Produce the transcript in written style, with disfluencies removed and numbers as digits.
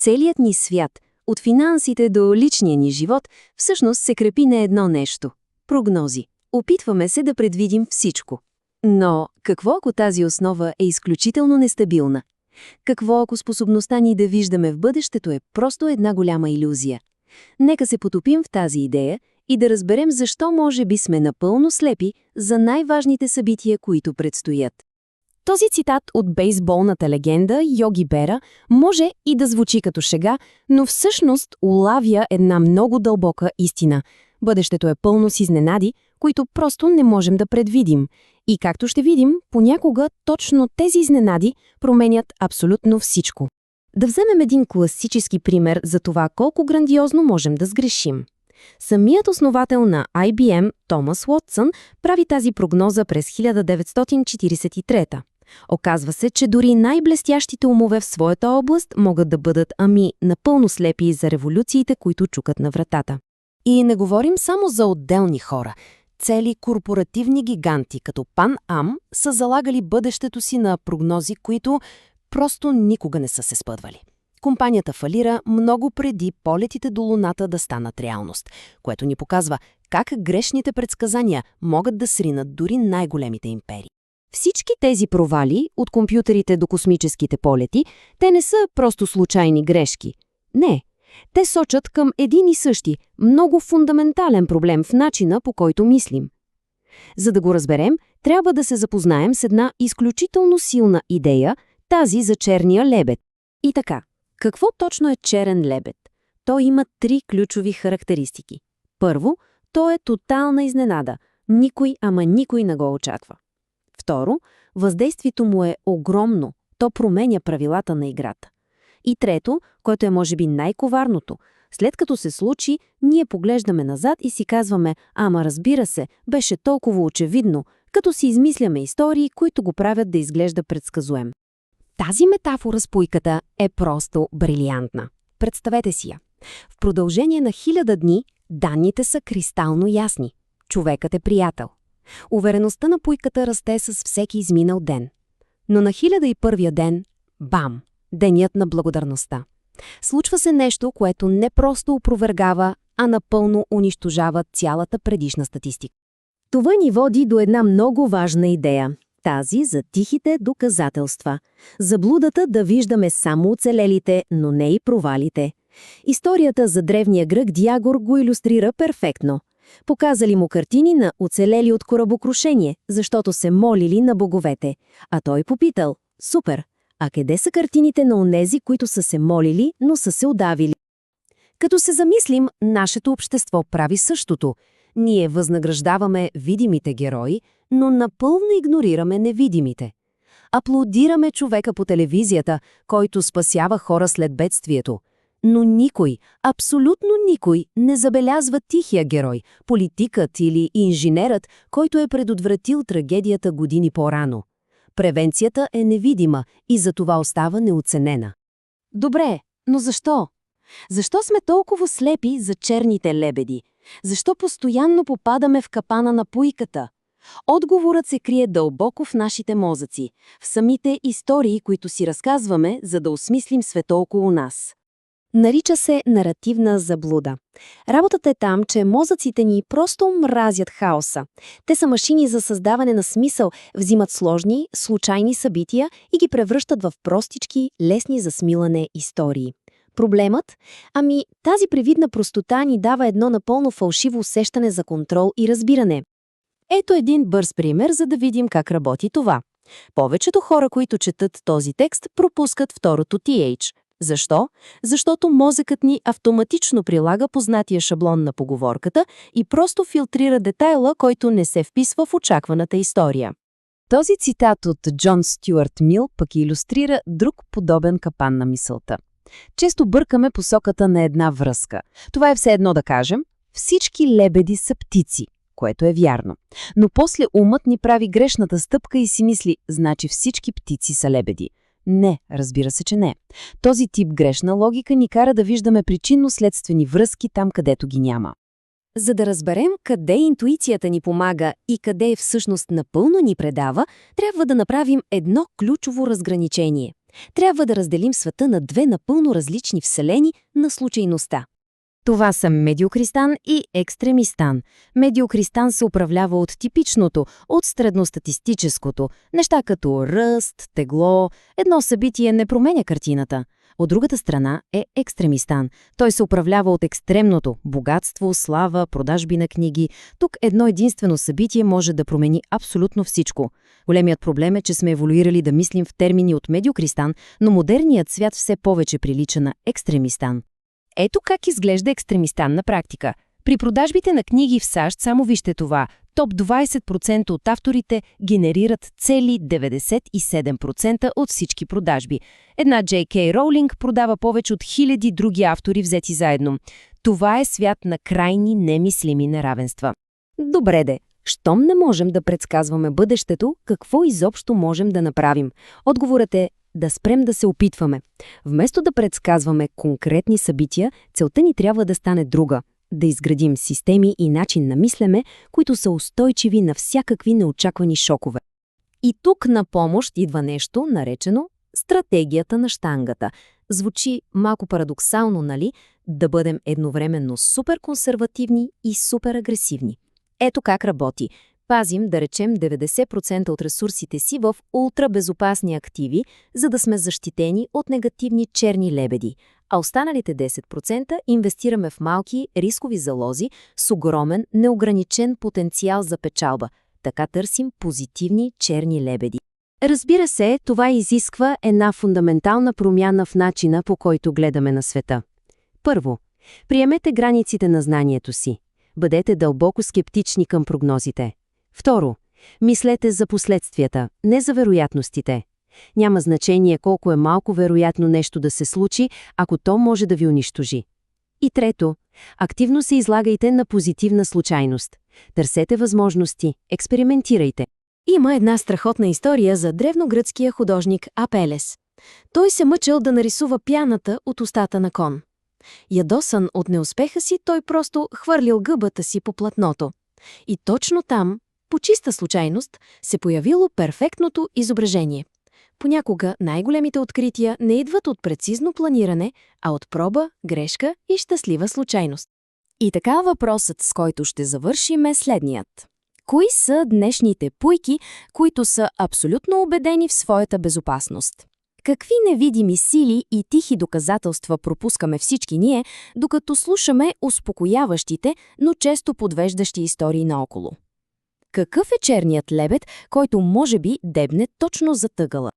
Целият ни свят, от финансите до личния ни живот, всъщност се крепи на едно нещо – прогнози. Опитваме се да предвидим всичко. Но какво ако тази основа е изключително нестабилна? Какво ако способността ни да виждаме в бъдещето е просто една голяма илюзия? Нека се потопим в тази идея и да разберем защо може би сме напълно слепи за най-важните събития, които предстоят. Този цитат от бейсболната легенда Йоги Бера може и да звучи като шега, но всъщност улавя една много дълбока истина. Бъдещето е пълно с изненади, които просто не можем да предвидим. И както ще видим, понякога точно тези изненади променят абсолютно всичко. Да вземем един класически пример за това колко грандиозно можем да сгрешим. Самият основател на IBM, Томас Уотсън, прави тази прогноза през 1943. Оказва се, че дори най-блестящите умове в своята област могат да бъдат напълно слепи за революциите, които чукат на вратата. И не говорим само за отделни хора. Цели корпоративни гиганти като Пан Ам са залагали бъдещето си на прогнози, които просто никога не са се спъдвали. Компанията фалира много преди полетите до Луната да станат реалност, което ни показва как грешните предсказания могат да сринат дори най-големите империи. Всички тези провали, от компютрите до космическите полети, те не са просто случайни грешки. Не, те сочат към един и същи, много фундаментален проблем в начина, по който мислим. За да го разберем, трябва да се запознаем с една изключително силна идея, тази за черния лебед. И така, какво точно е черен лебед? Той има 3 ключови характеристики. Първо, то е тотална изненада. Никой не го очаква. Второ, въздействието му е огромно. То променя правилата на играта. И трето, което е може би най-коварното, след като се случи, ние поглеждаме назад и си казваме, разбира се, беше толкова очевидно, като си измисляме истории, които го правят да изглежда предсказуем. Тази метафора с пуйката е просто брилянтна. Представете си я. В продължение на 1000 дни данните са кристално ясни. Човекът е приятел. Увереността на пуйката расте с всеки изминал ден. Но на 1001-я ден – бам! Денят на благодарността. Случва се нещо, което не просто опровергава, а напълно унищожава цялата предишна статистика. Това ни води до една много важна идея. Тази за тихите доказателства. Заблудата да виждаме само оцелелите, но не и провалите. Историята за древния грък Диагор го илюстрира перфектно. Показали му картини на оцелели от корабокрушение, защото се молили на боговете. А той попитал: супер, а къде са картините на онези, които са се молили, но са се удавили? Като се замислим, нашето общество прави същото. Ние възнаграждаваме видимите герои, но напълно игнорираме невидимите. Аплодираме човека по телевизията, който спасява хора след бедствието. Но никой, абсолютно никой не забелязва тихия герой, политикът или инженерът, който е предотвратил трагедията години по-рано. Превенцията е невидима и затова остава неоценена. Добре, но защо? Защо сме толкова слепи за черните лебеди? Защо постоянно попадаме в капана на пуйката? Отговорът се крие дълбоко в нашите мозъци, в самите истории, които си разказваме, за да осмислим света около нас. Нарича се наративна заблуда. Работата е там, че мозъците ни просто мразят хаоса. Те са машини за създаване на смисъл, взимат сложни, случайни събития и ги превръщат в простички, лесни за смилане истории. Проблемът? Тази привидна простота ни дава едно напълно фалшиво усещане за контрол и разбиране. Ето един бърз пример, за да видим как работи това. Повечето хора, които четат този текст, пропускат второто TH. Защо? Защото мозъкът ни автоматично прилага познатия шаблон на поговорката и просто филтрира детайла, който не се вписва в очакваната история. Този цитат от Джон Стюарт Мил пък илюстрира друг подобен капан на мисълта. Често бъркаме посоката на една връзка. Това е все едно да кажем: всички лебеди са птици, което е вярно. Но после умът ни прави грешната стъпка и си мисли: значи всички птици са лебеди. Не, разбира се, че не. Този тип грешна логика ни кара да виждаме причинно-следствени връзки там, където ги няма. За да разберем къде интуицията ни помага и къде всъщност напълно ни предава, трябва да направим едно ключово разграничение. Трябва да разделим света на две напълно различни вселени на случайността. Това са медиокристан и екстремистан. Медиокристан се управлява от типичното, от средностатистическото, неща като ръст, тегло. Едно събитие не променя картината. От другата страна е екстремистан. Той се управлява от екстремното – богатство, слава, продажби на книги. Тук едно единствено събитие може да промени абсолютно всичко. Големият проблем е, че сме еволюирали да мислим в термини от медиокристан, но модерният свят все повече прилича на екстремистан. Ето как изглежда екстремистан на практика. При продажбите на книги в САЩ само вижте това. Топ 20% от авторите генерират цели 97% от всички продажби. Една J.K. Роулинг продава повече от 1000 други автори взети заедно. Това е свят на крайни немислими неравенства. Добре де, щом не можем да предсказваме бъдещето, какво изобщо можем да направим? Отговорът е да спрем да се опитваме. Вместо да предсказваме конкретни събития, целта ни трябва да стане друга – да изградим системи и начин на мислене, които са устойчиви на всякакви неочаквани шокове. И тук на помощ идва нещо, наречено стратегията на щангата. Звучи малко парадоксално, нали? Да бъдем едновременно суперконсервативни и суперагресивни. Ето как работи. Пазим, да речем, 90% от ресурсите си в ултрабезопасни активи, за да сме защитени от негативни черни лебеди, а останалите 10% инвестираме в малки рискови залози с огромен, неограничен потенциал за печалба. Така търсим позитивни черни лебеди. Разбира се, това изисква една фундаментална промяна в начина, по който гледаме на света. Първо, приемете границите на знанието си. Бъдете дълбоко скептични към прогнозите. Второ, мислете за последствията, не за вероятностите. Няма значение колко е малко вероятно нещо да се случи, ако то може да ви унищожи. И трето, активно се излагайте на позитивна случайност. Търсете възможности, експериментирайте. Има една страхотна история за древногръцкия художник Апелес. Той се мъчил да нарисува пяната от устата на кон. Ядосан от неуспеха си, той просто хвърлил гъбата си по платното. И точно там, по чиста случайност, се появило перфектното изображение. Понякога най-големите открития не идват от прецизно планиране, а от проба, грешка и щастлива случайност. И така въпросът, с който ще завършим, е следният. Кои са днешните пуйки, които са абсолютно убедени в своята безопасност? Какви невидими сили и тихи доказателства пропускаме всички ние, докато слушаме успокояващите, но често подвеждащи истории наоколо? Какъв е черният лебед, който може би дебне точно за тъгъла?